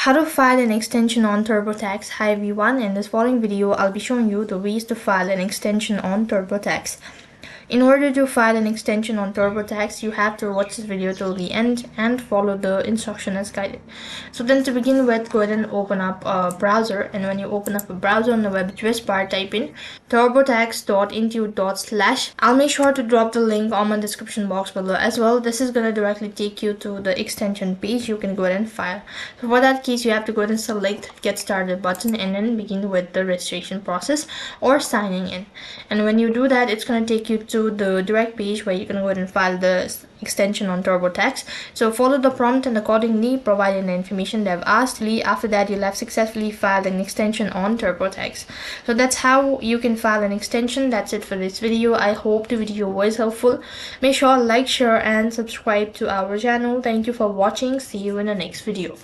How to file an extension on TurboTax. Hi everyone, in this following video I'll be showing you the ways to file an extension on TurboTax. In order to file an extension on TurboTax, you have to watch this video till the end and follow the instruction as guided. So then to begin with, go ahead and open up a browser, and when you open up a browser on the web address bar, type in turbotax.intuit.slash. I'll make sure to drop the link on my description box below as well. This is going to directly take you to the extension page. You can go ahead and file. So for that case, you have to go ahead and select get started button and then begin with the registration process or signing in. And when you do that, it's going to take you to the direct page where you can go ahead and file the extension on TurboTax. So follow the prompt and accordingly provide in the information they've asked. After that, you'll have successfully filed an extension on TurboTax. So that's how you can file an extension. That's it for this video. I hope the video was helpful. Make sure to like, share and subscribe to our channel. Thank you for watching. See you in the next video.